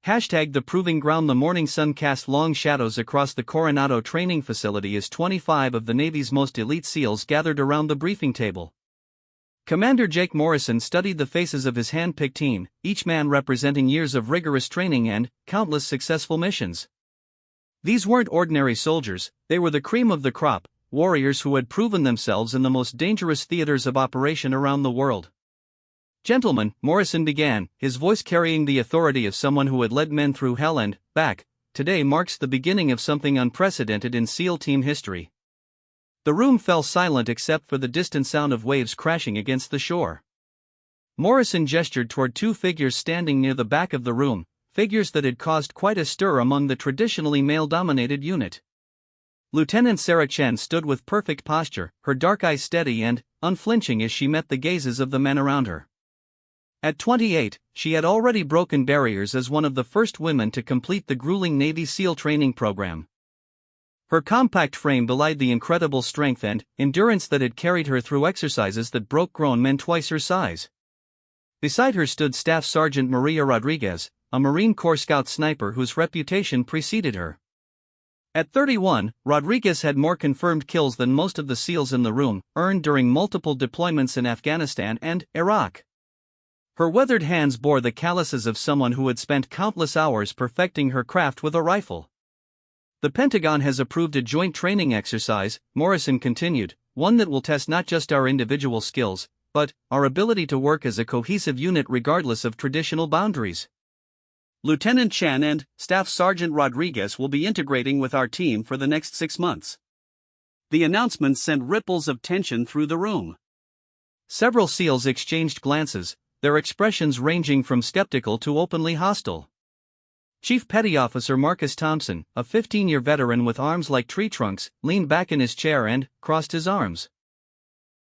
Hashtag the proving ground. The morning sun cast long shadows across the Coronado training facility as 25 of the Navy's most elite SEALs gathered around the briefing table. Commander Jake Morrison studied the faces of his hand-picked team, each man representing years of rigorous training and countless successful missions. These weren't ordinary soldiers, they were the cream of the crop, warriors who had proven themselves in the most dangerous theaters of operation around the world. "Gentlemen," Morrison began, his voice carrying the authority of someone who had led men through hell and back, "today marks the beginning of something unprecedented in SEAL team history." The room fell silent except for the distant sound of waves crashing against the shore. Morrison gestured toward two figures standing near the back of the room, figures that had caused quite a stir among the traditionally male-dominated unit. Lieutenant Sarah Chen stood with perfect posture, her dark eyes steady and unflinching as she met the gazes of the men around her. At 28, she had already broken barriers as one of the first women to complete the grueling Navy SEAL training program. Her compact frame belied the incredible strength and endurance that had carried her through exercises that broke grown men twice her size. Beside her stood Staff Sergeant Maria Rodriguez, a Marine Corps Scout sniper whose reputation preceded her. At 31, Rodriguez had more confirmed kills than most of the SEALs in the room, earned during multiple deployments in Afghanistan and Iraq. Her weathered hands bore the calluses of someone who had spent countless hours perfecting her craft with a rifle. "The Pentagon has approved a joint training exercise," Morrison continued, "one that will test not just our individual skills, but our ability to work as a cohesive unit regardless of traditional boundaries. Lieutenant Chen and Staff Sergeant Rodriguez will be integrating with our team for the next 6 months." The announcement sent ripples of tension through the room. Several SEALs exchanged glances, their expressions ranging from skeptical to openly hostile. Chief Petty Officer Marcus Thompson, a 15-year veteran with arms like tree trunks, leaned back in his chair and crossed his arms.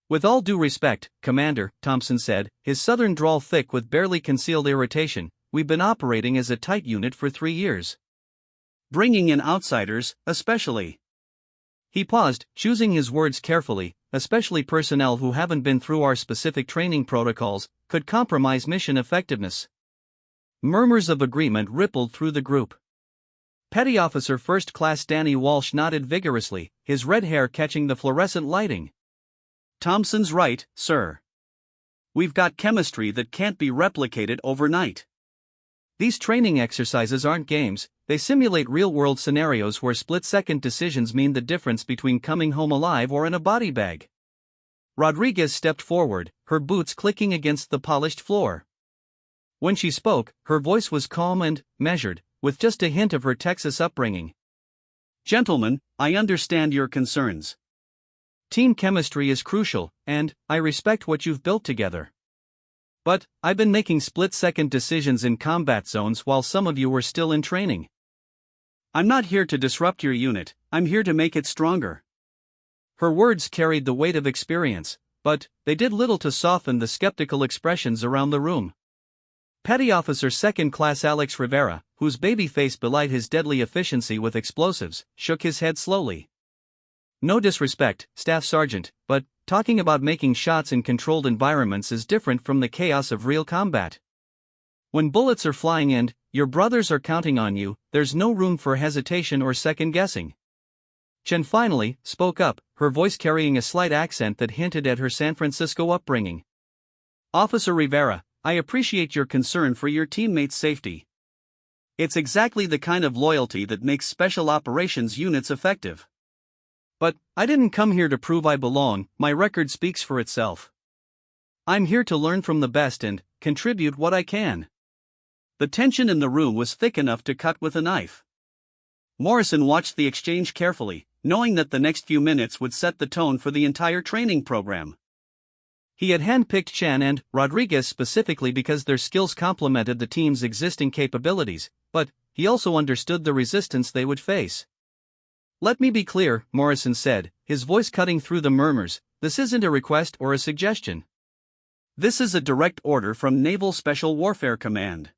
"With all due respect, Commander," Thompson said, his southern drawl thick with barely concealed irritation, "we've been operating as a tight unit for 3 years. Bringing in outsiders, especially." He paused, choosing his words carefully, "especially personnel who haven't been through our specific training protocols, could compromise mission effectiveness." Murmurs of agreement rippled through the group. Petty Officer First Class Danny Walsh nodded vigorously, his red hair catching the fluorescent lighting. "Thompson's right, sir. We've got chemistry that can't be replicated overnight. These training exercises aren't games, they simulate real-world scenarios where split-second decisions mean the difference between coming home alive or in a body bag." Rodriguez stepped forward, her boots clicking against the polished floor. When she spoke, her voice was calm and measured, with just a hint of her Texas upbringing. "Gentlemen, I understand your concerns. Team chemistry is crucial, and I respect what you've built together. But I've been making split-second decisions in combat zones while some of you were still in training. I'm not here to disrupt your unit, I'm here to make it stronger." Her words carried the weight of experience, but they did little to soften the skeptical expressions around the room. Petty Officer Second Class Alex Rivera, whose baby face belied his deadly efficiency with explosives, shook his head slowly. "No disrespect, Staff Sergeant, but talking about making shots in controlled environments is different from the chaos of real combat. When bullets are flying and your brothers are counting on you, there's no room for hesitation or second guessing." Chen finally spoke up, her voice carrying a slight accent that hinted at her San Francisco upbringing. "Officer Rivera, I appreciate your concern for your teammates' safety. It's exactly the kind of loyalty that makes special operations units effective. But I didn't come here to prove I belong, my record speaks for itself. I'm here to learn from the best and contribute what I can." The tension in the room was thick enough to cut with a knife. Morrison watched the exchange carefully, knowing that the next few minutes would set the tone for the entire training program. He had handpicked Chen and Rodriguez specifically because their skills complemented the team's existing capabilities, but he also understood the resistance they would face. "Let me be clear," Morrison said, his voice cutting through the murmurs, "this isn't a request or a suggestion. This is a direct order from Naval Special Warfare Command.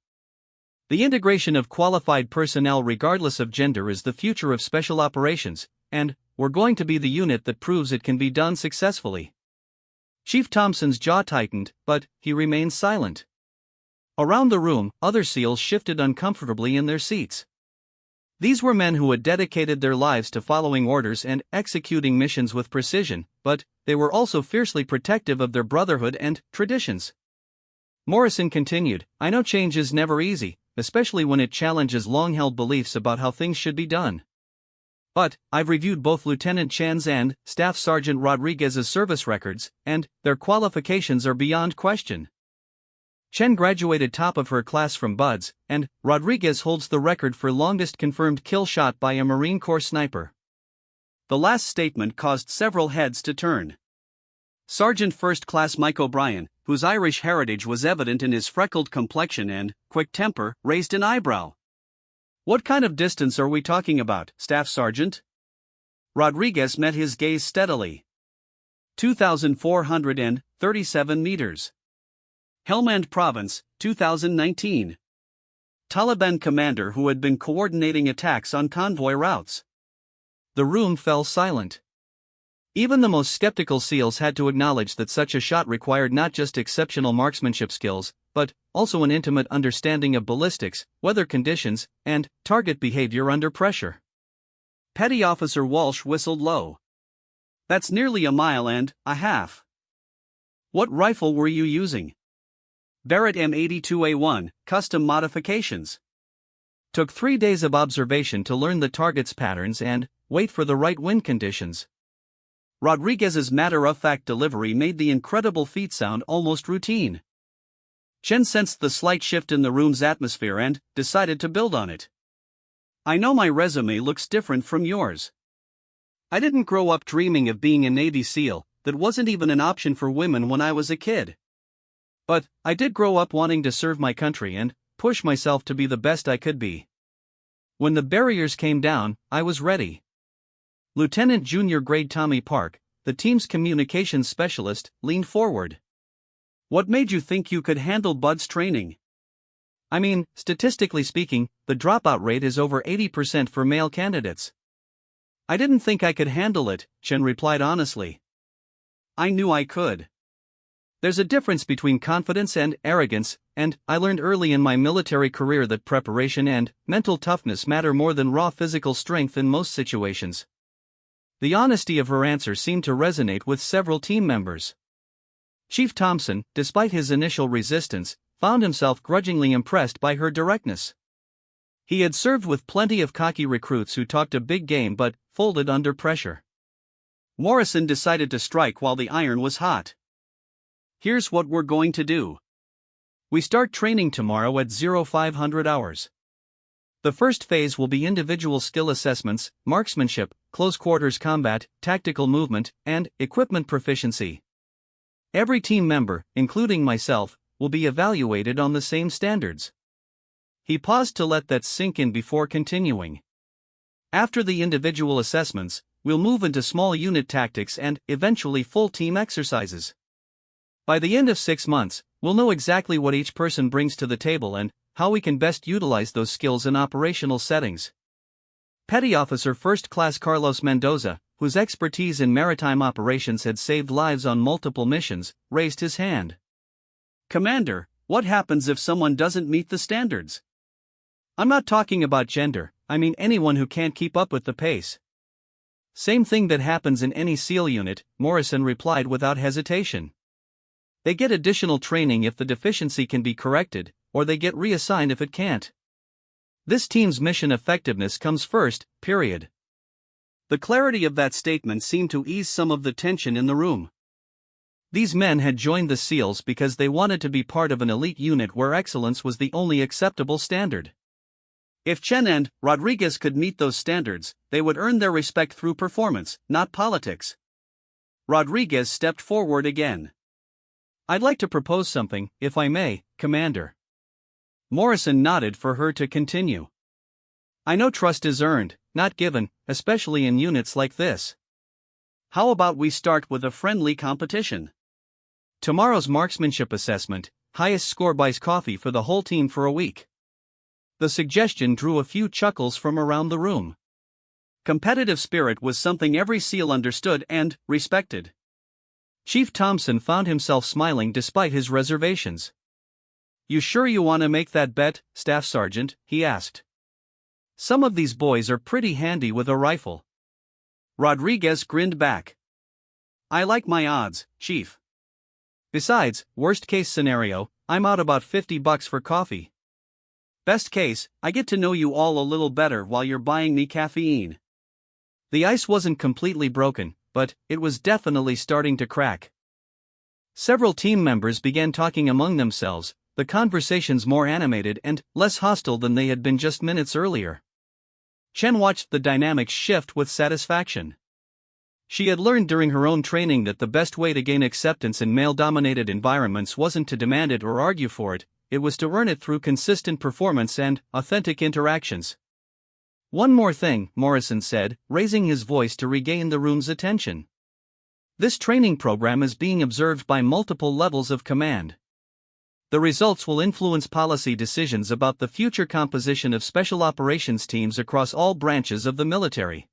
The integration of qualified personnel regardless of gender is the future of special operations, and we're going to be the unit that proves it can be done successfully." Chief Thompson's jaw tightened, but he remained silent. Around the room, other SEALs shifted uncomfortably in their seats. These were men who had dedicated their lives to following orders and executing missions with precision, but they were also fiercely protective of their brotherhood and traditions. Morrison continued, "I know change is never easy, especially when it challenges long-held beliefs about how things should be done. But I've reviewed both Lieutenant Chen's and Staff Sergeant Rodriguez's service records, and their qualifications are beyond question. Chen graduated top of her class from Buds, and Rodriguez holds the record for longest confirmed kill shot by a Marine Corps sniper." The last statement caused several heads to turn. Sergeant First Class Mike O'Brien, whose Irish heritage was evident in his freckled complexion and quick temper, raised an eyebrow. "What kind of distance are we talking about, Staff Sergeant?" Rodriguez met his gaze steadily. 2,437 meters. Helmand Province, 2019. Taliban commander who had been coordinating attacks on convoy routes. The room fell silent. Even the most skeptical SEALs had to acknowledge that such a shot required not just exceptional marksmanship skills, but also an intimate understanding of ballistics, weather conditions, and target behavior under pressure. Petty Officer Walsh whistled low. "That's nearly a mile and a half. What rifle were you using?" "Barrett M82A1, custom modifications. Took 3 days of observation to learn the target's patterns and wait for the right wind conditions." Rodriguez's matter-of-fact delivery made the incredible feat sound almost routine. Chen sensed the slight shift in the room's atmosphere and decided to build on it. "I know my resume looks different from yours. I didn't grow up dreaming of being a Navy SEAL, that wasn't even an option for women when I was a kid. But I did grow up wanting to serve my country and push myself to be the best I could be. When the barriers came down, I was ready." Lieutenant Junior Grade Tommy Park, the team's communications specialist, leaned forward. "What made you think you could handle Bud's training?" "I mean, statistically speaking, the dropout rate is over 80% for male candidates. I didn't think I could handle it," Chen replied honestly. "I knew I could. There's a difference between confidence and arrogance, and I learned early in my military career that preparation and mental toughness matter more than raw physical strength in most situations." The honesty of her answer seemed to resonate with several team members. Chief Thompson, despite his initial resistance, found himself grudgingly impressed by her directness. He had served with plenty of cocky recruits who talked a big game but folded under pressure. Morrison decided to strike while the iron was hot. "Here's what we're going to do. We start training tomorrow at 0500 hours. The first phase will be individual skill assessments, marksmanship, close quarters combat, tactical movement, and equipment proficiency. Every team member, including myself, will be evaluated on the same standards." He paused to let that sink in before continuing. "After the individual assessments, we'll move into small unit tactics and eventually full team exercises. By the end of 6 months, we'll know exactly what each person brings to the table and how we can best utilize those skills in operational settings." Petty Officer First Class Carlos Mendoza, whose expertise in maritime operations had saved lives on multiple missions, raised his hand. "Commander, what happens if someone doesn't meet the standards?" "I'm not talking about gender, I mean anyone who can't keep up with the pace." "Same thing that happens in any SEAL unit," Morrison replied without hesitation. "They get additional training if the deficiency can be corrected, or they get reassigned if it can't. This team's mission effectiveness comes first, period." The clarity of that statement seemed to ease some of the tension in the room. These men had joined the SEALs because they wanted to be part of an elite unit where excellence was the only acceptable standard. If Chen and Rodriguez could meet those standards, they would earn their respect through performance, not politics. Rodriguez stepped forward again. "I'd like to propose something, if I may, Commander." Morrison nodded for her to continue. "I know trust is earned, not given, especially in units like this. How about we start with a friendly competition? Tomorrow's marksmanship assessment, highest score buys coffee for the whole team for a week." The suggestion drew a few chuckles from around the room. Competitive spirit was something every SEAL understood and respected. Chief Thompson found himself smiling despite his reservations. "You sure you want to make that bet, Staff Sergeant?" he asked. "Some of these boys are pretty handy with a rifle." Rodriguez grinned back. "I like my odds, Chief. Besides, worst case scenario, I'm out about $50 for coffee. Best case, I get to know you all a little better while you're buying me caffeine." The ice wasn't completely broken, but it was definitely starting to crack. Several team members began talking among themselves, the conversations more animated and less hostile than they had been just minutes earlier. Chen watched the dynamics shift with satisfaction. She had learned during her own training that the best way to gain acceptance in male-dominated environments wasn't to demand it or argue for it, it was to earn it through consistent performance and authentic interactions. "One more thing," Morrison said, raising his voice to regain the room's attention. "This training program is being observed by multiple levels of command. The results will influence policy decisions about the future composition of special operations teams across all branches of the military.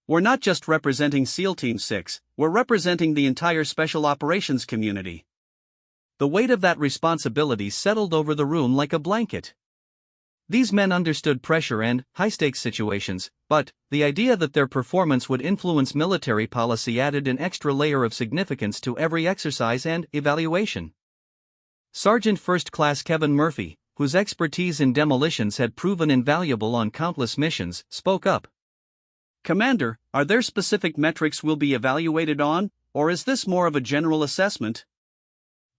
We're not just representing SEAL Team 6, we're representing the entire special operations community." The weight of that responsibility settled over the room like a blanket. These men understood pressure and high-stakes situations, but the idea that their performance would influence military policy added an extra layer of significance to every exercise and evaluation. Sergeant First Class Kevin Murphy, whose expertise in demolitions had proven invaluable on countless missions, spoke up. "Commander, are there specific metrics we'll be evaluated on, or is this more of a general assessment?"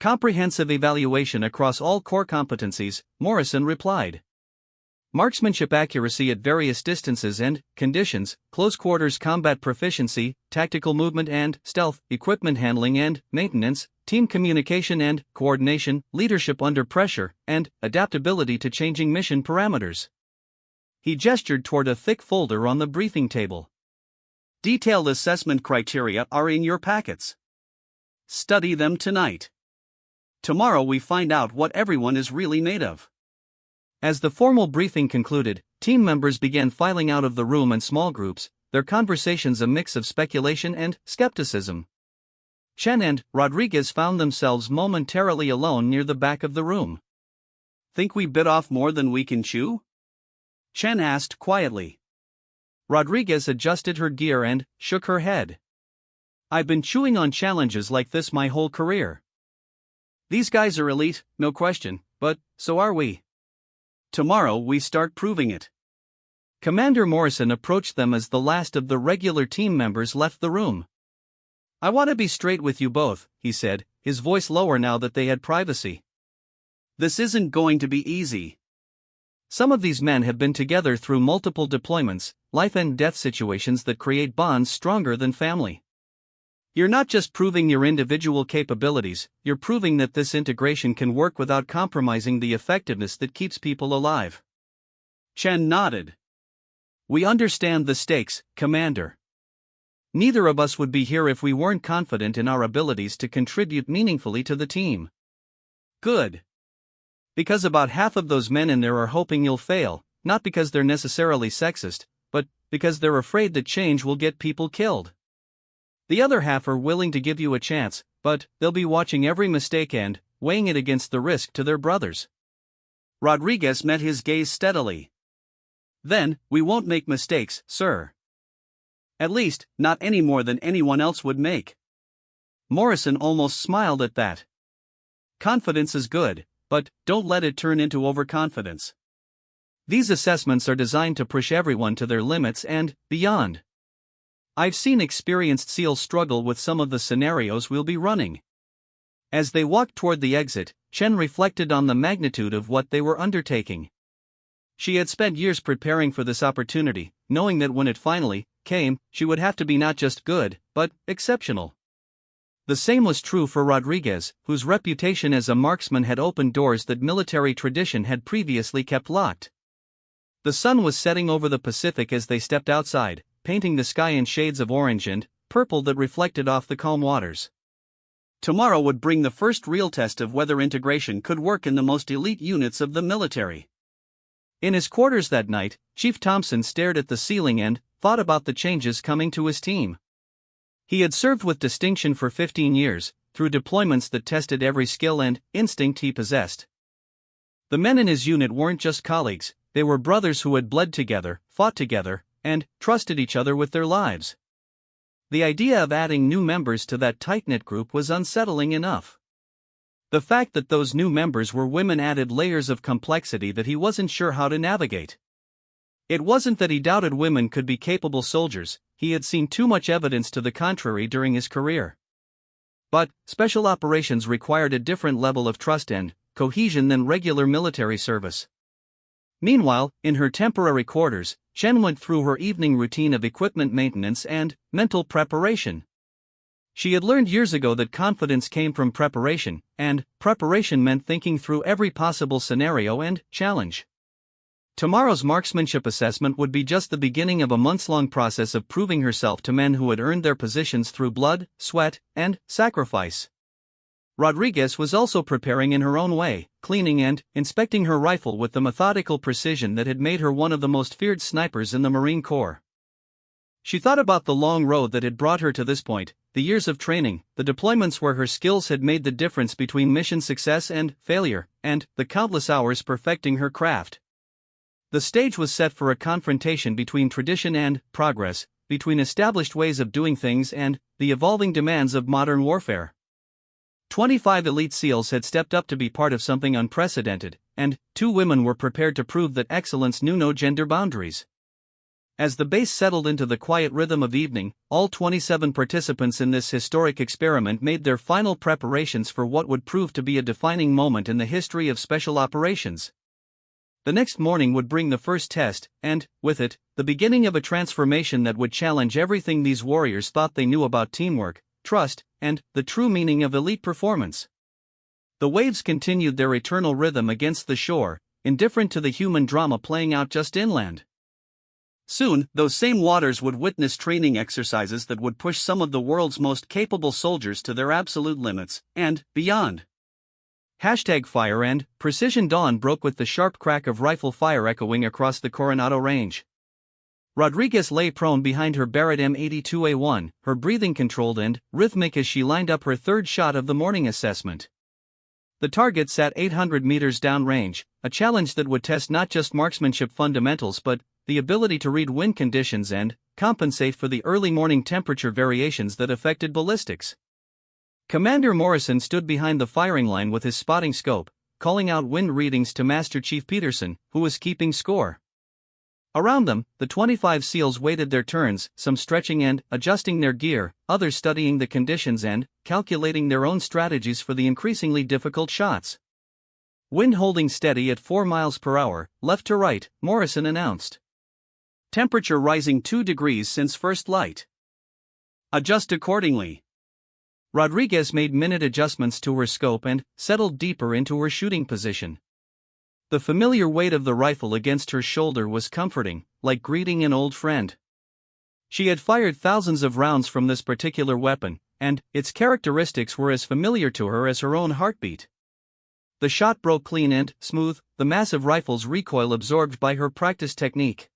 "Comprehensive evaluation across all core competencies," Morrison replied. "Marksmanship accuracy at various distances and conditions, close quarters combat proficiency, tactical movement and stealth, equipment handling and maintenance, team communication and coordination, leadership under pressure, and adaptability to changing mission parameters." He gestured toward a thick folder on the briefing table. "Detailed assessment criteria are in your packets. Study them tonight. Tomorrow we find out what everyone is really made of." As the formal briefing concluded, team members began filing out of the room in small groups, their conversations a mix of speculation and skepticism. Chen and Rodriguez found themselves momentarily alone near the back of the room. "Think we bit off more than we can chew?" Chen asked quietly. Rodriguez adjusted her gear and shook her head. "I've been chewing on challenges like this my whole career. These guys are elite, no question, but so are we. Tomorrow we start proving it." Commander Morrison approached them as the last of the regular team members left the room. "I want to be straight with you both," he said, his voice lower now that they had privacy. "This isn't going to be easy. Some of these men have been together through multiple deployments, life and death situations that create bonds stronger than family. You're not just proving your individual capabilities, you're proving that this integration can work without compromising the effectiveness that keeps people alive." Chen nodded. "We understand the stakes, Commander. Neither of us would be here if we weren't confident in our abilities to contribute meaningfully to the team." "Good. Because about half of those men in there are hoping you'll fail, not because they're necessarily sexist, but because they're afraid that change will get people killed. The other half are willing to give you a chance, but they'll be watching every mistake and weighing it against the risk to their brothers." Rodriguez met his gaze steadily. "Then, we won't make mistakes, sir. At least, not any more than anyone else would make." Morrison almost smiled at that. "Confidence is good, but don't let it turn into overconfidence. These assessments are designed to push everyone to their limits and beyond. I've seen experienced SEALs struggle with some of the scenarios we'll be running." As they walked toward the exit, Chen reflected on the magnitude of what they were undertaking. She had spent years preparing for this opportunity, knowing that when it finally came, she would have to be not just good, but exceptional. The same was true for Rodriguez, whose reputation as a marksman had opened doors that military tradition had previously kept locked. The sun was setting over the Pacific as they stepped outside, painting the sky in shades of orange and purple that reflected off the calm waters. Tomorrow would bring the first real test of whether integration could work in the most elite units of the military. In his quarters that night, Chief Thompson stared at the ceiling and thought about the changes coming to his team. He had served with distinction for 15 years, through deployments that tested every skill and instinct he possessed. The men in his unit weren't just colleagues, they were brothers who had bled together, fought together, and trusted each other with their lives. The idea of adding new members to that tight-knit group was unsettling enough. The fact that those new members were women added layers of complexity that he wasn't sure how to navigate. It wasn't that he doubted women could be capable soldiers, he had seen too much evidence to the contrary during his career. But special operations required a different level of trust and cohesion than regular military service. Meanwhile, in her temporary quarters, Chen went through her evening routine of equipment maintenance and mental preparation. She had learned years ago that confidence came from preparation, and preparation meant thinking through every possible scenario and challenge. Tomorrow's marksmanship assessment would be just the beginning of a months-long process of proving herself to men who had earned their positions through blood, sweat, and sacrifice. Rodriguez was also preparing in her own way, cleaning and inspecting her rifle with the methodical precision that had made her one of the most feared snipers in the Marine Corps. She thought about the long road that had brought her to this point, the years of training, the deployments where her skills had made the difference between mission success and failure, and the countless hours perfecting her craft. The stage was set for a confrontation between tradition and progress, between established ways of doing things and the evolving demands of modern warfare. 25 elite SEALs had stepped up to be part of something unprecedented, and 2 women were prepared to prove that excellence knew no gender boundaries. As the base settled into the quiet rhythm of evening, all 27 participants in this historic experiment made their final preparations for what would prove to be a defining moment in the history of special operations. The next morning would bring the first test, and, with it, the beginning of a transformation that would challenge everything these warriors thought they knew about teamwork, trust, and the true meaning of elite performance. The waves continued their eternal rhythm against the shore, indifferent to the human drama playing out just inland. Soon, those same waters would witness training exercises that would push some of the world's most capable soldiers to their absolute limits, and beyond. #Fire and Precision Dawn broke with the sharp crack of rifle fire echoing across the Coronado Range. Rodriguez lay prone behind her Barrett M82A1, her breathing controlled and rhythmic as she lined up her third shot of the morning assessment. The target sat 800 meters downrange, a challenge that would test not just marksmanship fundamentals but the ability to read wind conditions and compensate for the early morning temperature variations that affected ballistics. Commander Morrison stood behind the firing line with his spotting scope, calling out wind readings to Master Chief Peterson, who was keeping score. Around them, the 25 SEALs waited their turns, some stretching and adjusting their gear, others studying the conditions and calculating their own strategies for the increasingly difficult shots. Wind holding steady at 4 miles per hour, left to right, Morrison announced. Temperature rising 2 degrees since first light. Adjust accordingly. Rodriguez made minute adjustments to her scope and settled deeper into her shooting position. The familiar weight of the rifle against her shoulder was comforting, like greeting an old friend. She had fired thousands of rounds from this particular weapon, and its characteristics were as familiar to her as her own heartbeat. The shot broke clean and smooth, the massive rifle's recoil absorbed by her practiced technique.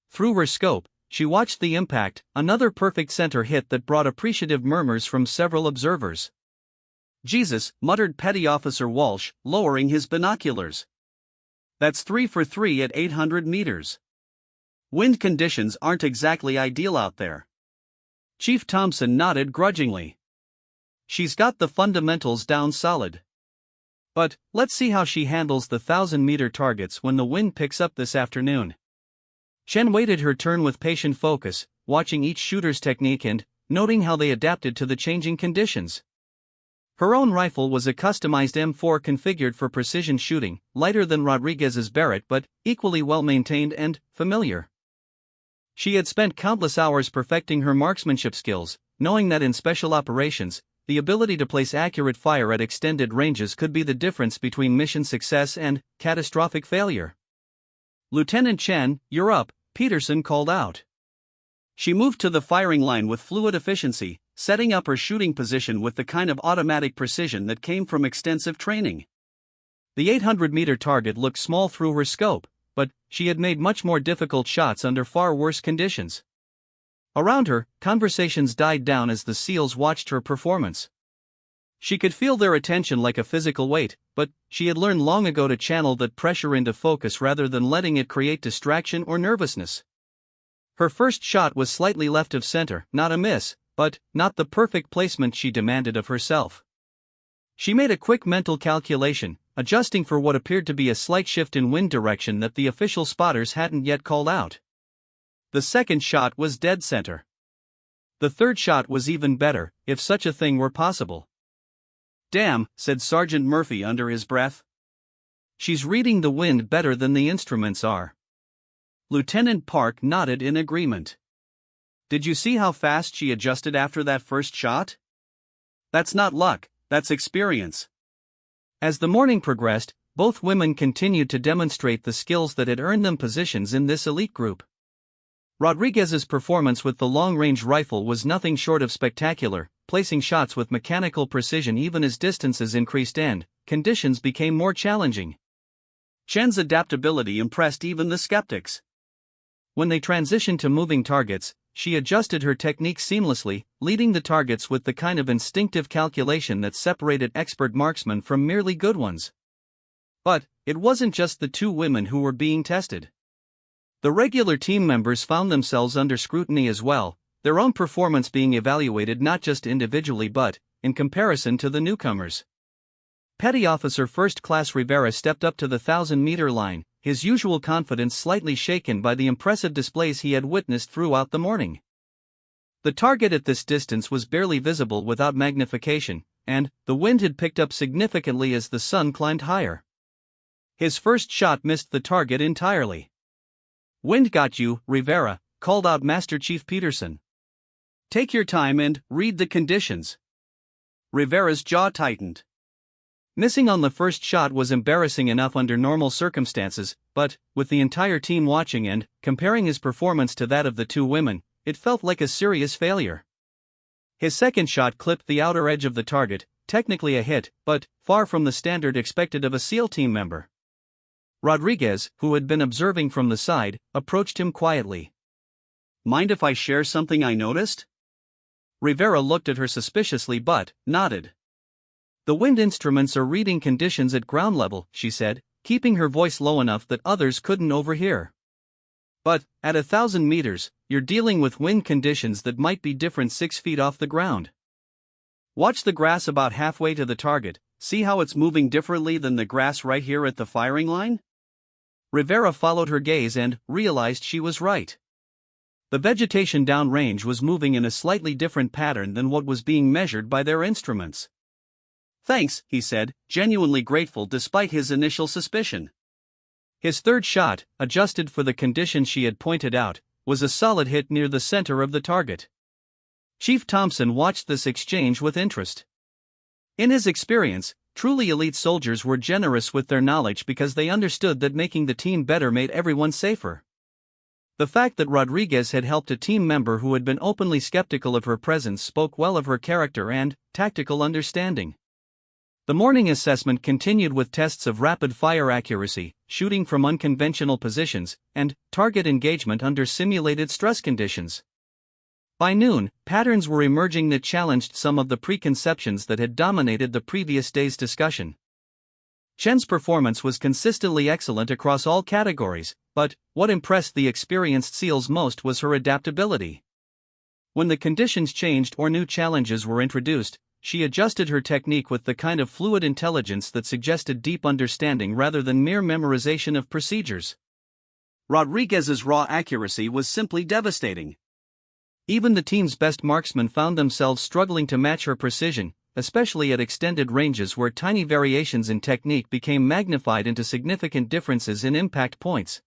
Through her scope, she watched the impact, another perfect center hit that brought appreciative murmurs from several observers. "Jesus," muttered Petty Officer Walsh, lowering his binoculars. "That's 3 for 3 at 800 meters. Wind conditions aren't exactly ideal out there." Chief Thompson nodded grudgingly. "She's got the fundamentals down solid. But let's see how she handles the 1,000-meter targets when the wind picks up this afternoon." Chen waited her turn with patient focus, watching each shooter's technique and noting how they adapted to the changing conditions. Her own rifle was a customized M4 configured for precision shooting, lighter than Rodriguez's Barrett but equally well-maintained and familiar. She had spent countless hours perfecting her marksmanship skills, knowing that in special operations, the ability to place accurate fire at extended ranges could be the difference between mission success and catastrophic failure. "Lieutenant Chen, you're up," Peterson called out. She moved to the firing line with fluid efficiency, setting up her shooting position with the kind of automatic precision that came from extensive training. The 800-meter target looked small through her scope, but she had made much more difficult shots under far worse conditions. Around her, conversations died down as the SEALs watched her performance. She could feel their attention like a physical weight, but she had learned long ago to channel that pressure into focus rather than letting it create distraction or nervousness. Her first shot was slightly left of center, not a miss, but not the perfect placement she demanded of herself. She made a quick mental calculation, adjusting for what appeared to be a slight shift in wind direction that the official spotters hadn't yet called out. The second shot was dead center. The third shot was even better, if such a thing were possible. "Damn," said Sergeant Murphy under his breath. "She's reading the wind better than the instruments are." Lieutenant Park nodded in agreement. "Did you see how fast she adjusted after that first shot? That's not luck, that's experience." As the morning progressed, both women continued to demonstrate the skills that had earned them positions in this elite group. Rodriguez's performance with the long-range rifle was nothing short of spectacular, placing shots with mechanical precision even as distances increased and conditions became more challenging. Chen's adaptability impressed even the skeptics. When they transitioned to moving targets, she adjusted her technique seamlessly, leading the targets with the kind of instinctive calculation that separated expert marksmen from merely good ones. But it wasn't just the two women who were being tested. The regular team members found themselves under scrutiny as well, their own performance being evaluated not just individually but in comparison to the newcomers. Petty Officer First Class Rivera stepped up to the 1,000-meter line, his usual confidence slightly shaken by the impressive displays he had witnessed throughout the morning. The target at this distance was barely visible without magnification, and the wind had picked up significantly as the sun climbed higher. His first shot missed the target entirely. "Wind got you, Rivera," called out Master Chief Peterson. "Take your time and read the conditions." Rivera's jaw tightened. Missing on the first shot was embarrassing enough under normal circumstances, but, with the entire team watching and comparing his performance to that of the two women, it felt like a serious failure. His second shot clipped the outer edge of the target, technically a hit, but far from the standard expected of a SEAL team member. Rodriguez, who had been observing from the side, approached him quietly. "Mind if I share something I noticed?" Rivera looked at her suspiciously but nodded. "The wind instruments are reading conditions at ground level," she said, keeping her voice low enough that others couldn't overhear. "But, at 1,000 meters, you're dealing with wind conditions that might be different 6 feet off the ground. Watch the grass about halfway to the target, see how it's moving differently than the grass right here at the firing line?" Rivera followed her gaze and realized she was right. The vegetation downrange was moving in a slightly different pattern than what was being measured by their instruments. "Thanks," he said, genuinely grateful despite his initial suspicion. His third shot, adjusted for the conditions she had pointed out, was a solid hit near the center of the target. Chief Thompson watched this exchange with interest. In his experience, truly elite soldiers were generous with their knowledge because they understood that making the team better made everyone safer. The fact that Rodriguez had helped a team member who had been openly skeptical of her presence spoke well of her character and tactical understanding. The morning assessment continued with tests of rapid-fire accuracy, shooting from unconventional positions, and target engagement under simulated stress conditions. By noon, patterns were emerging that challenged some of the preconceptions that had dominated the previous day's discussion. Chen's performance was consistently excellent across all categories, but what impressed the experienced SEALs most was her adaptability. When the conditions changed or new challenges were introduced, she adjusted her technique with the kind of fluid intelligence that suggested deep understanding rather than mere memorization of procedures. Rodriguez's raw accuracy was simply devastating. Even the team's best marksmen found themselves struggling to match her precision, especially at extended ranges where tiny variations in technique became magnified into significant differences in impact points.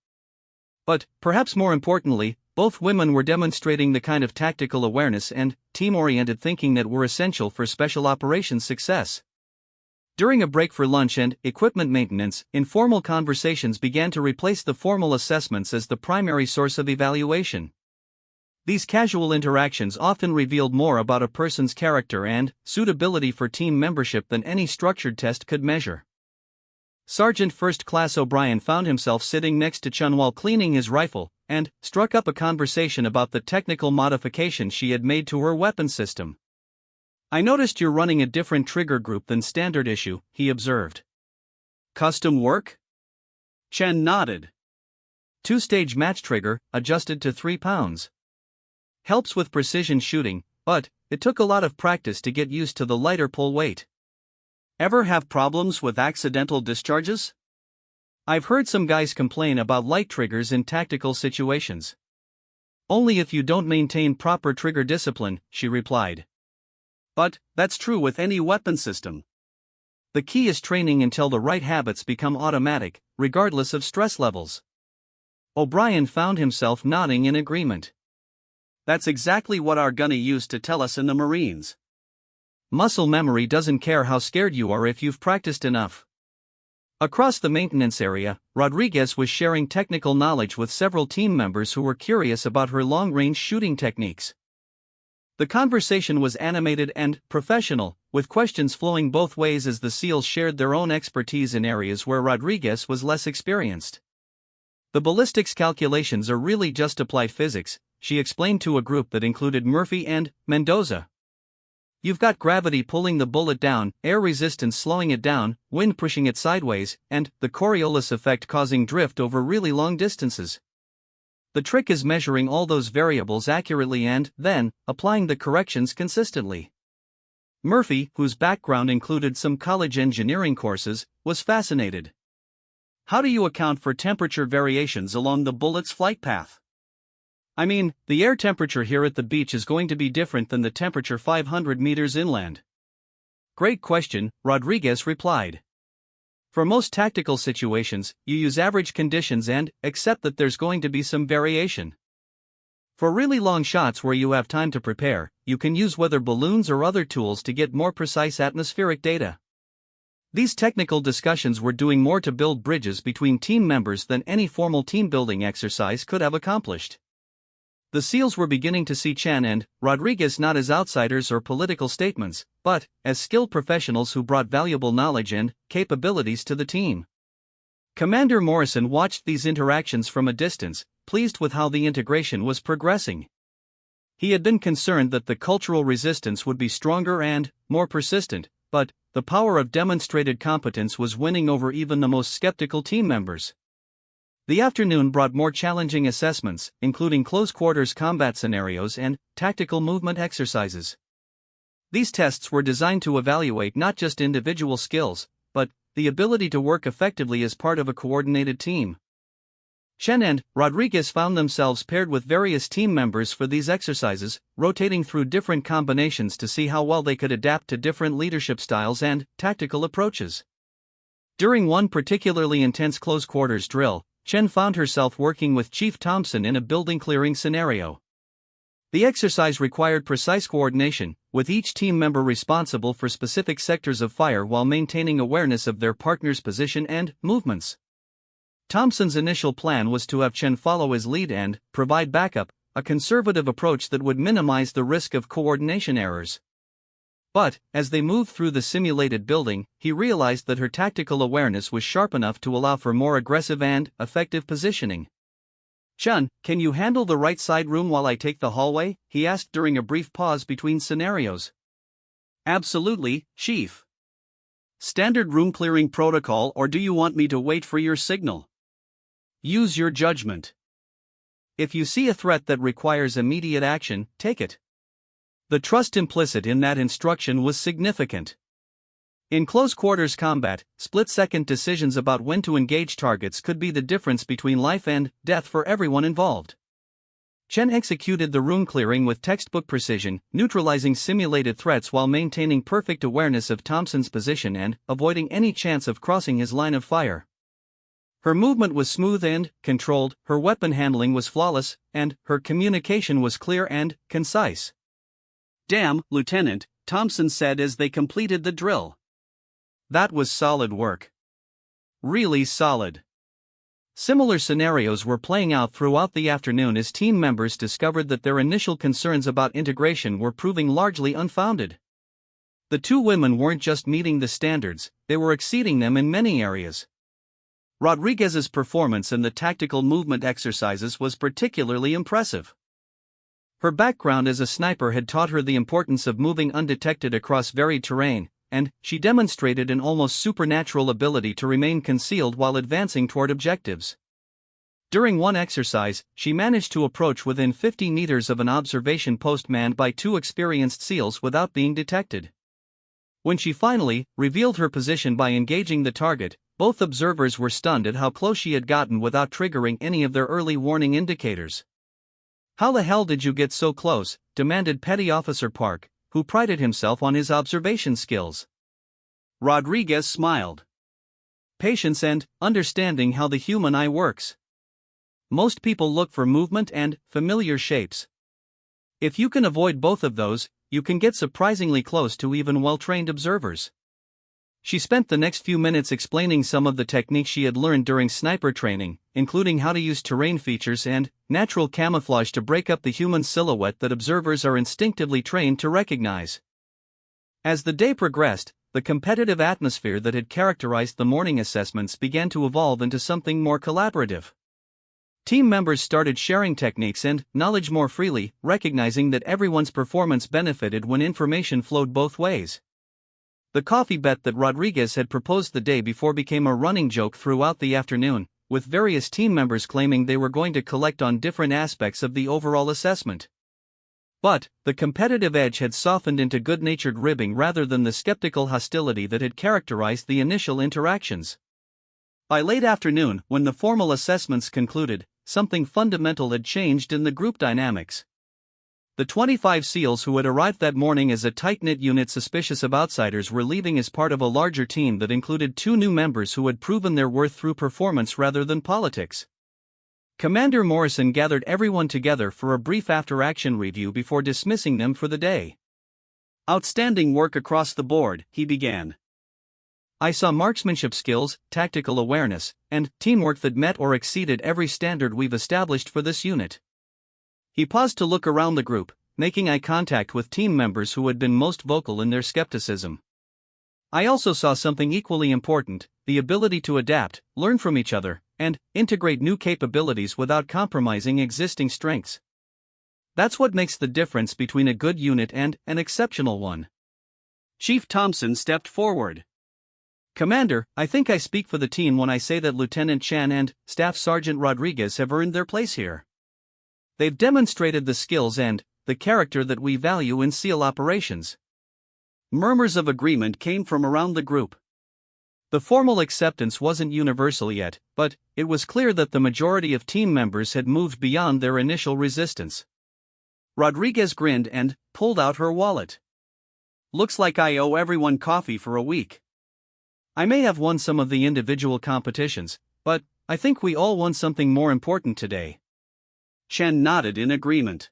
But, perhaps more importantly, both women were demonstrating the kind of tactical awareness and team-oriented thinking that were essential for special operations success. During a break for lunch and equipment maintenance, informal conversations began to replace the formal assessments as the primary source of evaluation. These casual interactions often revealed more about a person's character and suitability for team membership than any structured test could measure. Sergeant First Class O'Brien found himself sitting next to Chun while cleaning his rifle, and struck up a conversation about the technical modifications she had made to her weapon system. I noticed you're running a different trigger group than standard issue, he observed. Custom work? Chen nodded. Two-stage match trigger, adjusted to 3 pounds. Helps with precision shooting, but it took a lot of practice to get used to the lighter pull weight. Ever have problems with accidental discharges? I've heard some guys complain about light triggers in tactical situations. Only if you don't maintain proper trigger discipline, she replied. But that's true with any weapon system. The key is training until the right habits become automatic, regardless of stress levels. O'Brien found himself nodding in agreement. That's exactly what our gunny used to tell us in the Marines. Muscle memory doesn't care how scared you are if you've practiced enough. Across the maintenance area, Rodriguez was sharing technical knowledge with several team members who were curious about her long-range shooting techniques. The conversation was animated and professional, with questions flowing both ways as the SEALs shared their own expertise in areas where Rodriguez was less experienced. The ballistics calculations are really just applied physics, she explained to a group that included Murphy and Mendoza. You've got gravity pulling the bullet down, air resistance slowing it down, wind pushing it sideways, and the Coriolis effect causing drift over really long distances. The trick is measuring all those variables accurately and, then, applying the corrections consistently. Murphy, whose background included some college engineering courses, was fascinated. How do you account for temperature variations along the bullet's flight path? I mean, the air temperature here at the beach is going to be different than the temperature 500 meters inland. Great question, Rodriguez replied. For most tactical situations, you use average conditions and accept that there's going to be some variation. For really long shots where you have time to prepare, you can use weather balloons or other tools to get more precise atmospheric data. These technical discussions were doing more to build bridges between team members than any formal team-building exercise could have accomplished. The SEALs were beginning to see Chen and Rodriguez not as outsiders or political statements, but as skilled professionals who brought valuable knowledge and capabilities to the team. Commander Morrison watched these interactions from a distance, pleased with how the integration was progressing. He had been concerned that the cultural resistance would be stronger and more persistent, but the power of demonstrated competence was winning over even the most skeptical team members. The afternoon brought more challenging assessments, including close-quarters combat scenarios and tactical movement exercises. These tests were designed to evaluate not just individual skills, but the ability to work effectively as part of a coordinated team. Chen and Rodriguez found themselves paired with various team members for these exercises, rotating through different combinations to see how well they could adapt to different leadership styles and tactical approaches. During one particularly intense close-quarters drill, Chen found herself working with Chief Thompson in a building clearing scenario. The exercise required precise coordination, with each team member responsible for specific sectors of fire while maintaining awareness of their partner's position and movements. Thompson's initial plan was to have Chen follow his lead and provide backup, a conservative approach that would minimize the risk of coordination errors. But, as they moved through the simulated building, he realized that her tactical awareness was sharp enough to allow for more aggressive and effective positioning. "Chen, can you handle the right side room while I take the hallway?" he asked during a brief pause between scenarios. "Absolutely, Chief. Standard room clearing protocol, or do you want me to wait for your signal? Use your judgment. If you see a threat that requires immediate action, take it." The trust implicit in that instruction was significant. In close-quarters combat, split-second decisions about when to engage targets could be the difference between life and death for everyone involved. Chen executed the room clearing with textbook precision, neutralizing simulated threats while maintaining perfect awareness of Thompson's position and avoiding any chance of crossing his line of fire. Her movement was smooth and controlled, her weapon handling was flawless, and her communication was clear and concise. "Damn, Lieutenant," Thompson said as they completed the drill. "That was solid work. Really solid." Similar scenarios were playing out throughout the afternoon as team members discovered that their initial concerns about integration were proving largely unfounded. The two women weren't just meeting the standards, they were exceeding them in many areas. Rodriguez's performance in the tactical movement exercises was particularly impressive. Her background as a sniper had taught her the importance of moving undetected across varied terrain, and she demonstrated an almost supernatural ability to remain concealed while advancing toward objectives. During one exercise, she managed to approach within 50 meters of an observation post manned by 2 experienced SEALs without being detected. When she finally revealed her position by engaging the target, both observers were stunned at how close she had gotten without triggering any of their early warning indicators. "How the hell did you get so close?" demanded Petty Officer Park, who prided himself on his observation skills. Rodriguez smiled. "Patience and understanding how the human eye works. Most people look for movement and familiar shapes. If you can avoid both of those, you can get surprisingly close to even well-trained observers." She spent the next few minutes explaining some of the techniques she had learned during sniper training, including how to use terrain features and natural camouflage to break up the human silhouette that observers are instinctively trained to recognize. As the day progressed, the competitive atmosphere that had characterized the morning assessments began to evolve into something more collaborative. Team members started sharing techniques and knowledge more freely, recognizing that everyone's performance benefited when information flowed both ways. The coffee bet that Rodriguez had proposed the day before became a running joke throughout the afternoon, with various team members claiming they were going to collect on different aspects of the overall assessment. But the competitive edge had softened into good-natured ribbing rather than the skeptical hostility that had characterized the initial interactions. By late afternoon, when the formal assessments concluded, something fundamental had changed in the group dynamics. The 25 SEALs who had arrived that morning as a tight-knit unit suspicious of outsiders were leaving as part of a larger team that included 2 new members who had proven their worth through performance rather than politics. Commander Morrison gathered everyone together for a brief after-action review before dismissing them for the day. "Outstanding work across the board," he began. "I saw marksmanship skills, tactical awareness, and teamwork that met or exceeded every standard we've established for this unit." He paused to look around the group, making eye contact with team members who had been most vocal in their skepticism. "I also saw something equally important: the ability to adapt, learn from each other, and integrate new capabilities without compromising existing strengths. That's what makes the difference between a good unit and an exceptional one." Chief Thompson stepped forward. "Commander, I think I speak for the team when I say that Lieutenant Chan and Staff Sergeant Rodriguez have earned their place here. They've demonstrated the skills and the character that we value in SEAL operations." Murmurs of agreement came from around the group. The formal acceptance wasn't universal yet, but it was clear that the majority of team members had moved beyond their initial resistance. Rodriguez grinned and pulled out her wallet. "Looks like I owe everyone coffee for a week." "I may have won some of the individual competitions, but I think we all won something more important today." Chen nodded in agreement.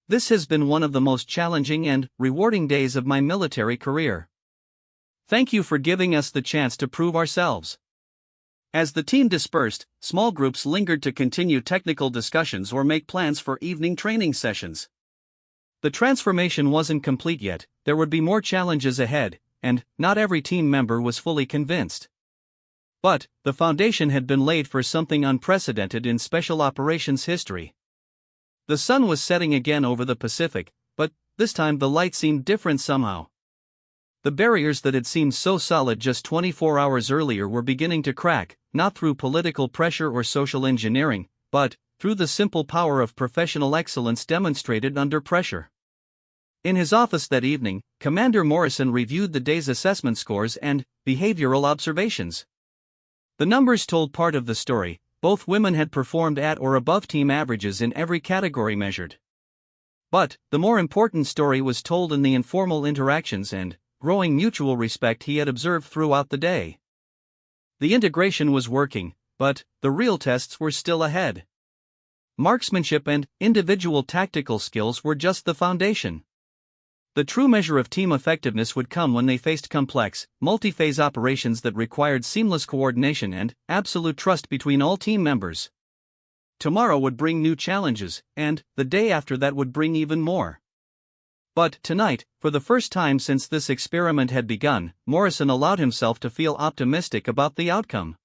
"This has been one of the most challenging and rewarding days of my military career. Thank you for giving us the chance to prove ourselves." As the team dispersed, small groups lingered to continue technical discussions or make plans for evening training sessions. The transformation wasn't complete yet, there would be more challenges ahead, and not every team member was fully convinced. But the foundation had been laid for something unprecedented in special operations history. The sun was setting again over the Pacific, but this time the light seemed different somehow. The barriers that had seemed so solid just 24 hours earlier were beginning to crack, not through political pressure or social engineering, but through the simple power of professional excellence demonstrated under pressure. In his office that evening, Commander Morrison reviewed the day's assessment scores and behavioral observations. The numbers told part of the story: both women had performed at or above team averages in every category measured. But the more important story was told in the informal interactions and growing mutual respect he had observed throughout the day. The integration was working, but the real tests were still ahead. Marksmanship and individual tactical skills were just the foundation. The true measure of team effectiveness would come when they faced complex, multi-phase operations that required seamless coordination and absolute trust between all team members. Tomorrow would bring new challenges, and the day after that would bring even more. But tonight, for the first time since this experiment had begun, Morrison allowed himself to feel optimistic about the outcome.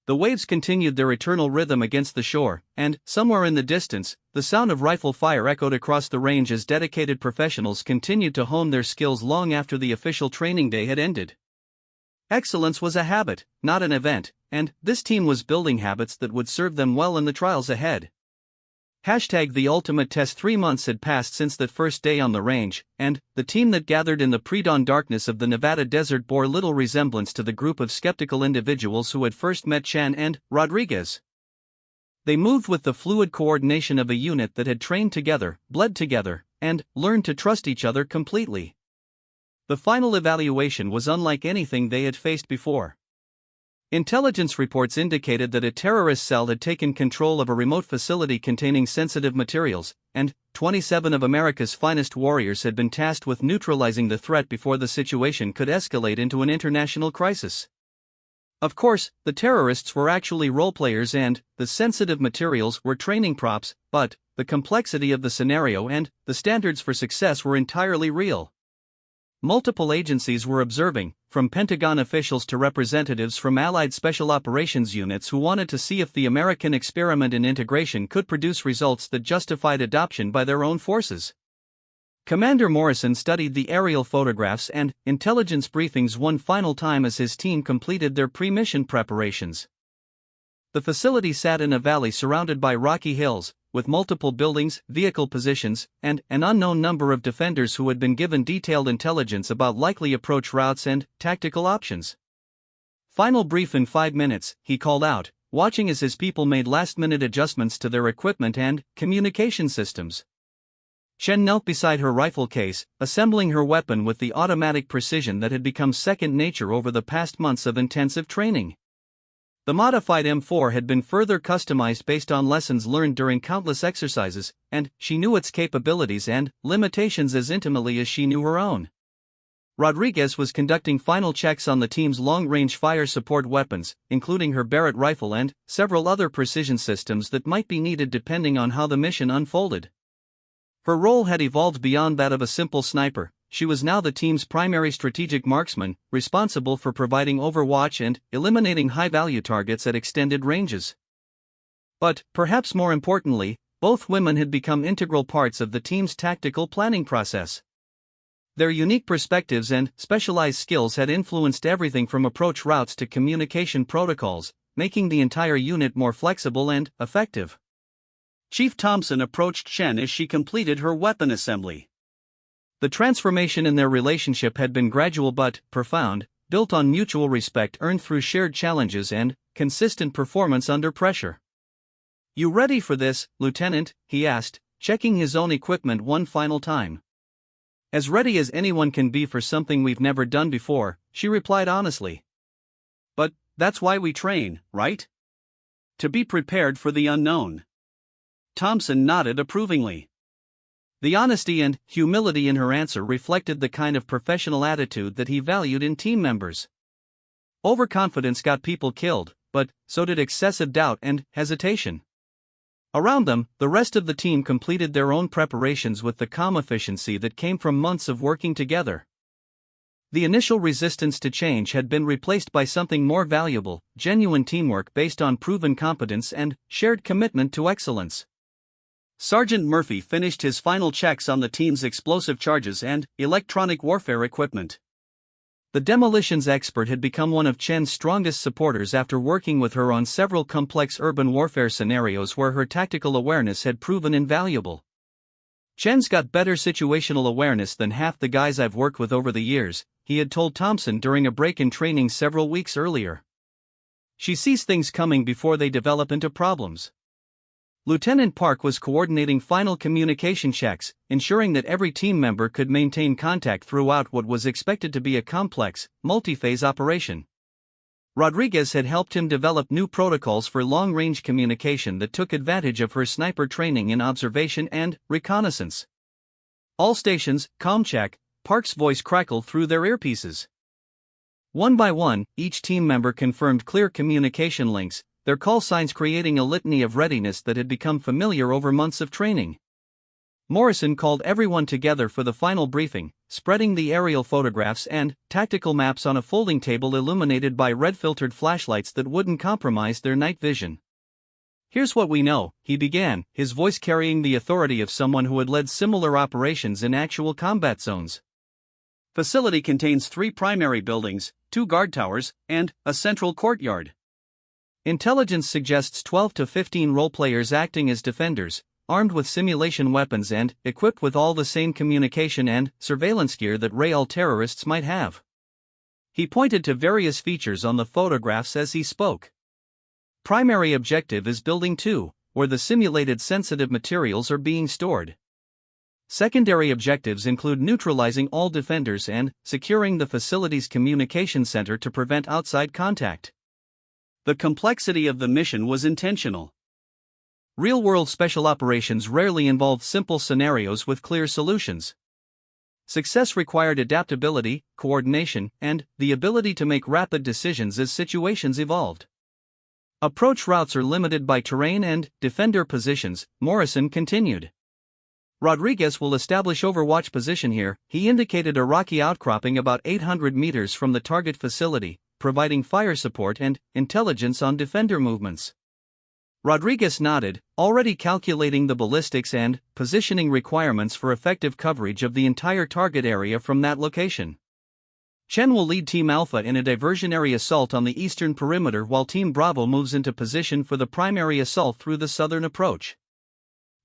The waves continued their eternal rhythm against the shore, and, somewhere in the distance, the sound of rifle fire echoed across the range as dedicated professionals continued to hone their skills long after the official training day had ended. Excellence was a habit, not an event, and this team was building habits that would serve them well in the trials ahead. #The ultimate test. 3 months had passed since that first day on the range, and the team that gathered in the pre-dawn darkness of the Nevada desert bore little resemblance to the group of skeptical individuals who had first met Chen and Rodriguez. They moved with the fluid coordination of a unit that had trained together, bled together, and learned to trust each other completely. The final evaluation was unlike anything they had faced before. Intelligence reports indicated that a terrorist cell had taken control of a remote facility containing sensitive materials, and 27 of America's finest warriors had been tasked with neutralizing the threat before the situation could escalate into an international crisis. Of course, the terrorists were actually role-players and the sensitive materials were training props, but the complexity of the scenario and the standards for success were entirely real. Multiple agencies were observing, from Pentagon officials to representatives from Allied Special Operations units who wanted to see if the American experiment in integration could produce results that justified adoption by their own forces. Commander Morrison studied the aerial photographs and intelligence briefings one final time as his team completed their pre-mission preparations. The facility sat in a valley surrounded by rocky hills, with multiple buildings, vehicle positions, and an unknown number of defenders who had been given detailed intelligence about likely approach routes and tactical options. "Final brief in 5 minutes," he called out, watching as his people made last-minute adjustments to their equipment and communication systems. Chen knelt beside her rifle case, assembling her weapon with the automatic precision that had become second nature over the past months of intensive training. The modified M4 had been further customized based on lessons learned during countless exercises, and she knew its capabilities and limitations as intimately as she knew her own. Rodriguez was conducting final checks on the team's long-range fire support weapons, including her Barrett rifle and several other precision systems that might be needed depending on how the mission unfolded. Her role had evolved beyond that of a simple sniper. She was now the team's primary strategic marksman, responsible for providing overwatch and eliminating high-value targets at extended ranges. But, perhaps more importantly, both women had become integral parts of the team's tactical planning process. Their unique perspectives and specialized skills had influenced everything from approach routes to communication protocols, making the entire unit more flexible and effective. Chief Thompson approached Chen as she completed her weapon assembly. The transformation in their relationship had been gradual but profound, built on mutual respect earned through shared challenges and consistent performance under pressure. "You ready for this, Lieutenant?" he asked, checking his own equipment one final time. "As ready as anyone can be for something we've never done before," she replied honestly. "But that's why we train, right? To be prepared for the unknown." Thompson nodded approvingly. The honesty and humility in her answer reflected the kind of professional attitude that he valued in team members. Overconfidence got people killed, but so did excessive doubt and hesitation. Around them, the rest of the team completed their own preparations with the calm efficiency that came from months of working together. The initial resistance to change had been replaced by something more valuable, genuine teamwork based on proven competence and shared commitment to excellence. Sergeant Murphy finished his final checks on the team's explosive charges and electronic warfare equipment. The demolitions expert had become one of Chen's strongest supporters after working with her on several complex urban warfare scenarios where her tactical awareness had proven invaluable. "Chen's got better situational awareness than half the guys I've worked with over the years," he had told Thompson during a break in training several weeks earlier. "She sees things coming before they develop into problems." Lieutenant Park was coordinating final communication checks, ensuring that every team member could maintain contact throughout what was expected to be a complex, multi-phase operation. Rodriguez had helped him develop new protocols for long-range communication that took advantage of her sniper training in observation and reconnaissance. "All stations, comcheck," Park's voice crackled through their earpieces. One by one, each team member confirmed clear communication links, their call signs creating a litany of readiness that had become familiar over months of training. Morrison called everyone together for the final briefing, spreading the aerial photographs and tactical maps on a folding table illuminated by red-filtered flashlights that wouldn't compromise their night vision. "Here's what we know," he began, his voice carrying the authority of someone who had led similar operations in actual combat zones. Facility contains 3 primary buildings, 2 guard towers, and a central courtyard. Intelligence suggests 12 to 15 role-players acting as defenders, armed with simulation weapons and equipped with all the same communication and surveillance gear that real terrorists might have. He pointed to various features on the photographs as he spoke. Primary objective is Building 2, where the simulated sensitive materials are being stored. Secondary objectives include neutralizing all defenders and securing the facility's communication center to prevent outside contact. The complexity of the mission was intentional. Real-world special operations rarely involve simple scenarios with clear solutions. Success required adaptability, coordination, and the ability to make rapid decisions as situations evolved. Approach routes are limited by terrain and defender positions, Morrison continued. Rodriguez will establish overwatch position here. He indicated a rocky outcropping about 800 meters from the target facility, providing fire support and intelligence on defender movements. Rodriguez nodded, already calculating the ballistics and positioning requirements for effective coverage of the entire target area from that location. Chen will lead Team Alpha in a diversionary assault on the eastern perimeter while Team Bravo moves into position for the primary assault through the southern approach.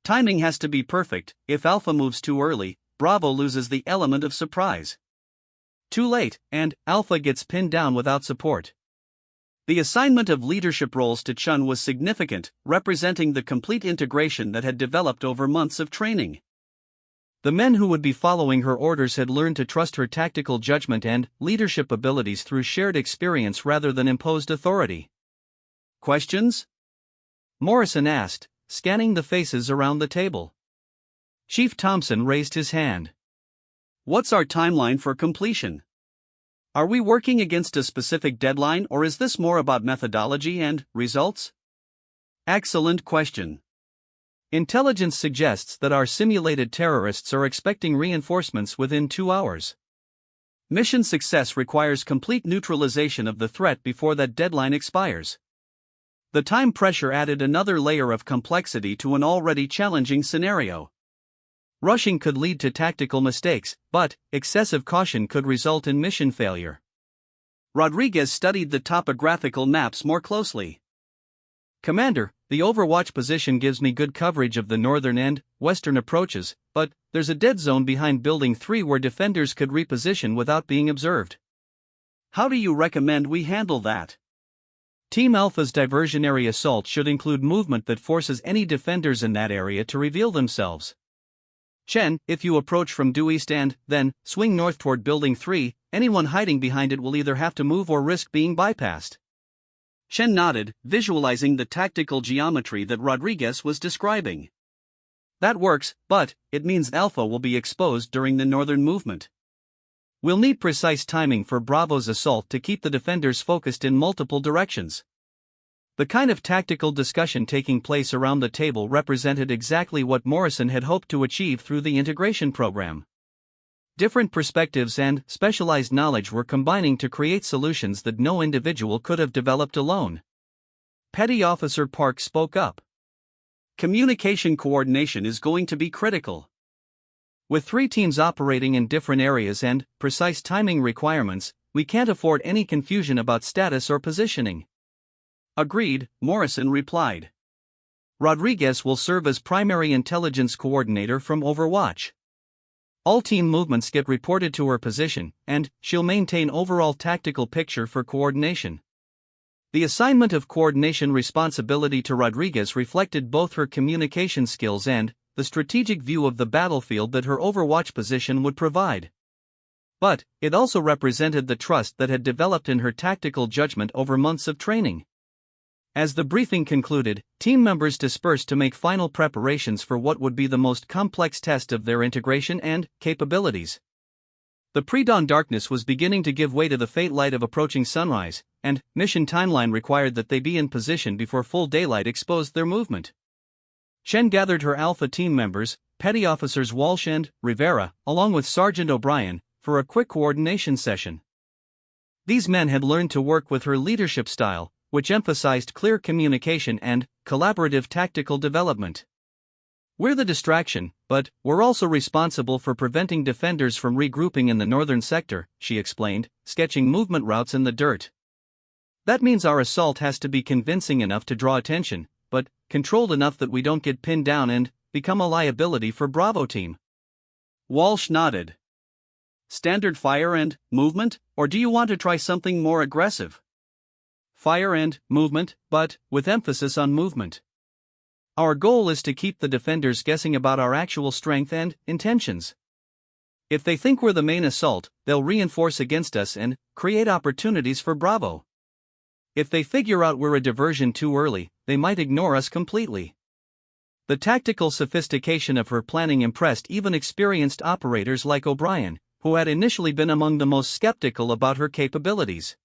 Timing has to be perfect. If Alpha moves too early, Bravo loses the element of surprise. Too late, and Alpha gets pinned down without support. The assignment of leadership roles to Chun was significant, representing the complete integration that had developed over months of training. The men who would be following her orders had learned to trust her tactical judgment and leadership abilities through shared experience rather than imposed authority. "Questions?" Morrison asked, scanning the faces around the table. Chief Thompson raised his hand. "What's our timeline for completion? Are we working against a specific deadline, or is this more about methodology and results?" "Excellent question. Intelligence suggests that our simulated terrorists are expecting reinforcements within 2 hours. Mission success requires complete neutralization of the threat before that deadline expires." The time pressure added another layer of complexity to an already challenging scenario. Rushing could lead to tactical mistakes, but excessive caution could result in mission failure. Rodriguez studied the topographical maps more closely. "Commander, the overwatch position gives me good coverage of the northern and western approaches, but there's a dead zone behind Building 3 where defenders could reposition without being observed." "How do you recommend we handle that?" Team Alpha's diversionary assault should include movement that forces any defenders in that area to reveal themselves. Chen, if you approach from due east and then swing north toward Building 3, anyone hiding behind it will either have to move or risk being bypassed. Chen nodded, visualizing the tactical geometry that Rodriguez was describing. "That works, but it means Alpha will be exposed during the northern movement. We'll need precise timing for Bravo's assault to keep the defenders focused in multiple directions." The kind of tactical discussion taking place around the table represented exactly what Morrison had hoped to achieve through the integration program. Different perspectives and specialized knowledge were combining to create solutions that no individual could have developed alone. Petty Officer Park spoke up. "Communication coordination is going to be critical. With 3 teams operating in different areas and precise timing requirements, we can't afford any confusion about status or positioning." "Agreed," Morrison replied. Rodriguez will serve as primary intelligence coordinator from Overwatch. All team movements get reported to her position, and she'll maintain overall tactical picture for coordination. The assignment of coordination responsibility to Rodriguez reflected both her communication skills and the strategic view of the battlefield that her Overwatch position would provide. But it also represented the trust that had developed in her tactical judgment over months of training. As the briefing concluded, team members dispersed to make final preparations for what would be the most complex test of their integration and capabilities. The pre-dawn darkness was beginning to give way to the faint light of approaching sunrise, and mission timeline required that they be in position before full daylight exposed their movement. Chen gathered her Alpha team members, Petty Officers Walsh and Rivera, along with Sergeant O'Brien, for a quick coordination session. These men had learned to work with her leadership style, which emphasized clear communication and collaborative tactical development. "We're the distraction, but we're also responsible for preventing defenders from regrouping in the northern sector," she explained, sketching movement routes in the dirt. "That means our assault has to be convincing enough to draw attention, but controlled enough that we don't get pinned down and become a liability for Bravo team." Walsh nodded. "Standard fire and movement, or do you want to try something more aggressive?" "Fire and movement, but with emphasis on movement. Our goal is to keep the defenders guessing about our actual strength and intentions. If they think we're the main assault, they'll reinforce against us and create opportunities for Bravo. If they figure out we're a diversion too early, they might ignore us completely." The tactical sophistication of her planning impressed even experienced operators like O'Brien, who had initially been among the most skeptical about her capabilities.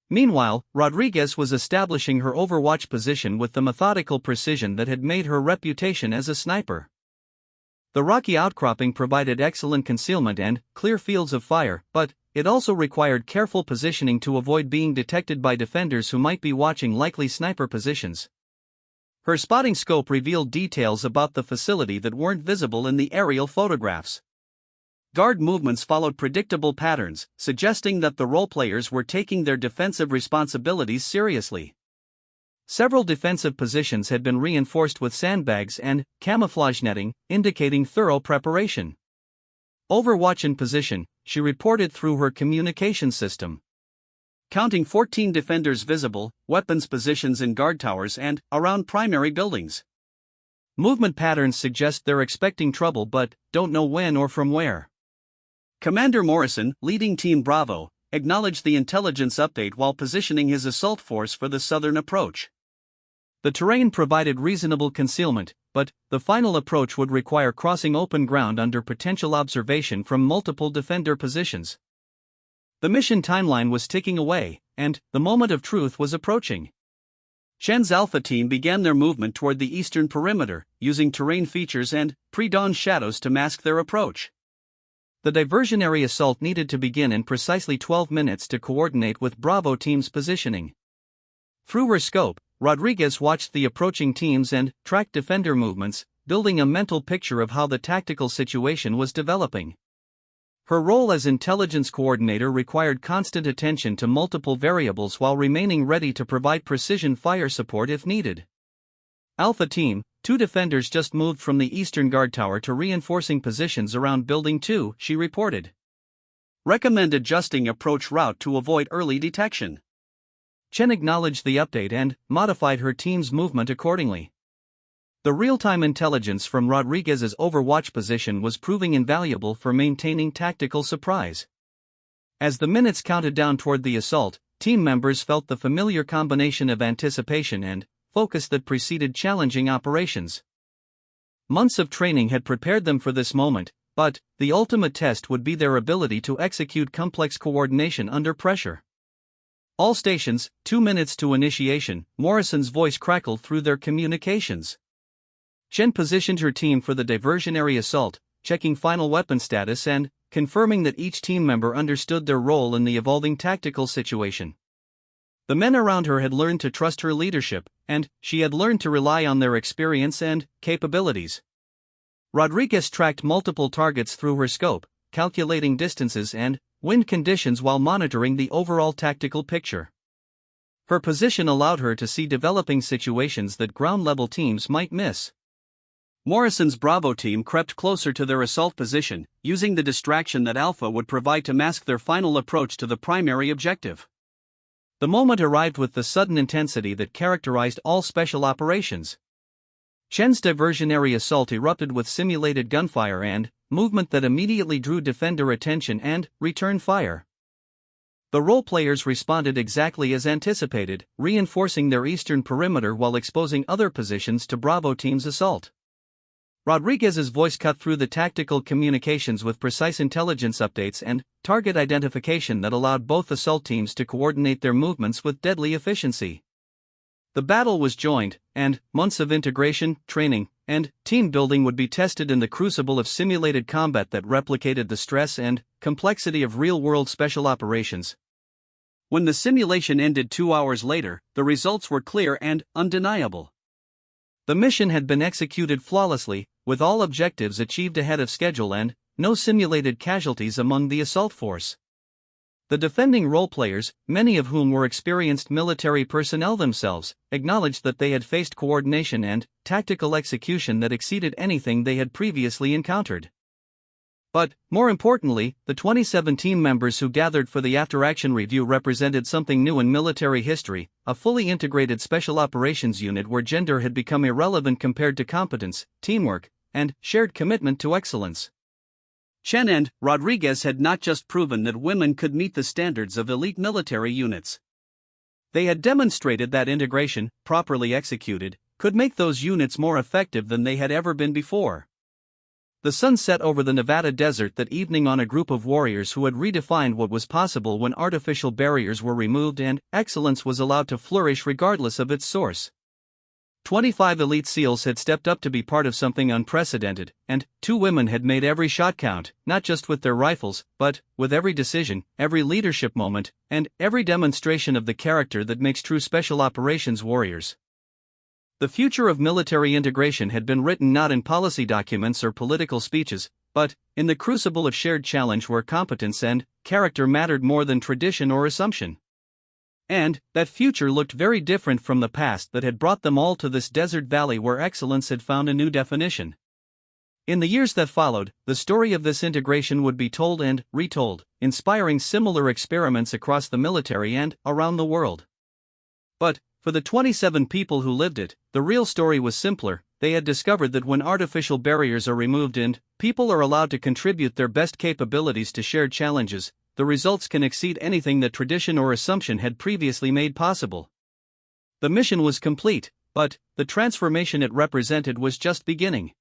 Meanwhile, Rodriguez was establishing her overwatch position with the methodical precision that had made her reputation as a sniper. The rocky outcropping provided excellent concealment and clear fields of fire, but it also required careful positioning to avoid being detected by defenders who might be watching likely sniper positions. Her spotting scope revealed details about the facility that weren't visible in the aerial photographs. Guard movements followed predictable patterns, suggesting that the role players were taking their defensive responsibilities seriously. Several defensive positions had been reinforced with sandbags and camouflage netting, indicating thorough preparation. "Overwatch in position," she reported through her communication system. "Counting 14 defenders visible, weapons positions in guard towers and around primary buildings. Movement patterns suggest they're expecting trouble but don't know when or from where." Commander Morrison, leading Team Bravo, acknowledged the intelligence update while positioning his assault force for the southern approach. The terrain provided reasonable concealment, but the final approach would require crossing open ground under potential observation from multiple defender positions. The mission timeline was ticking away, and the moment of truth was approaching. Shen's Alpha team began their movement toward the eastern perimeter, using terrain features and pre-dawn shadows to mask their approach. The diversionary assault needed to begin in precisely 12 minutes to coordinate with Bravo team's positioning. Through her scope, Rodriguez watched the approaching teams and tracked defender movements, building a mental picture of how the tactical situation was developing. Her role as intelligence coordinator required constant attention to multiple variables while remaining ready to provide precision fire support if needed. "Alpha Team, 2 defenders just moved from the eastern guard tower to reinforcing positions around Building 2, she reported. "Recommend adjusting approach route to avoid early detection." Chen acknowledged the update and modified her team's movement accordingly. The real-time intelligence from Rodriguez's overwatch position was proving invaluable for maintaining tactical surprise. As the minutes counted down toward the assault, team members felt the familiar combination of anticipation and focus that preceded challenging operations. Months of training had prepared them for this moment, but the ultimate test would be their ability to execute complex coordination under pressure. "All stations, 2 minutes to initiation," Morrison's voice crackled through their communications. Shen positioned her team for the diversionary assault, checking final weapon status and confirming that each team member understood their role in the evolving tactical situation. The men around her had learned to trust her leadership, and she had learned to rely on their experience and capabilities. Rodriguez tracked multiple targets through her scope, calculating distances and wind conditions while monitoring the overall tactical picture. Her position allowed her to see developing situations that ground-level teams might miss. Morrison's Bravo team crept closer to their assault position, using the distraction that Alpha would provide to mask their final approach to the primary objective. The moment arrived with the sudden intensity that characterized all special operations. Shen's diversionary assault erupted with simulated gunfire and movement that immediately drew defender attention and return fire. The role players responded exactly as anticipated, reinforcing their eastern perimeter while exposing other positions to Bravo team's assault. Rodriguez's voice cut through the tactical communications with precise intelligence updates and target identification that allowed both assault teams to coordinate their movements with deadly efficiency. The battle was joined, and months of integration, training, and team building would be tested in the crucible of simulated combat that replicated the stress and complexity of real-world special operations. When the simulation ended 2 hours later, the results were clear and undeniable. The mission had been executed flawlessly, with all objectives achieved ahead of schedule and no simulated casualties among the assault force. The defending role-players, many of whom were experienced military personnel themselves, acknowledged that they had faced coordination and tactical execution that exceeded anything they had previously encountered. But, more importantly, the 27 team members who gathered for the after-action review represented something new in military history, a fully integrated special operations unit where gender had become irrelevant compared to competence, teamwork, and shared commitment to excellence. Chen and Rodriguez had not just proven that women could meet the standards of elite military units. They had demonstrated that integration, properly executed, could make those units more effective than they had ever been before. The sun set over the Nevada desert that evening on a group of warriors who had redefined what was possible when artificial barriers were removed and excellence was allowed to flourish regardless of its source. 25 elite SEALs had stepped up to be part of something unprecedented, and 2 women had made every shot count, not just with their rifles, but with every decision, every leadership moment, and every demonstration of the character that makes true special operations warriors. The future of military integration had been written not in policy documents or political speeches, but in the crucible of shared challenge where competence and character mattered more than tradition or assumption. And that future looked very different from the past that had brought them all to this desert valley where excellence had found a new definition. In the years that followed, the story of this integration would be told and retold, inspiring similar experiments across the military and around the world. But, for the 27 people who lived it, the real story was simpler. They had discovered that when artificial barriers are removed and people are allowed to contribute their best capabilities to shared challenges, the results can exceed anything that tradition or assumption had previously made possible. The mission was complete, but the transformation it represented was just beginning.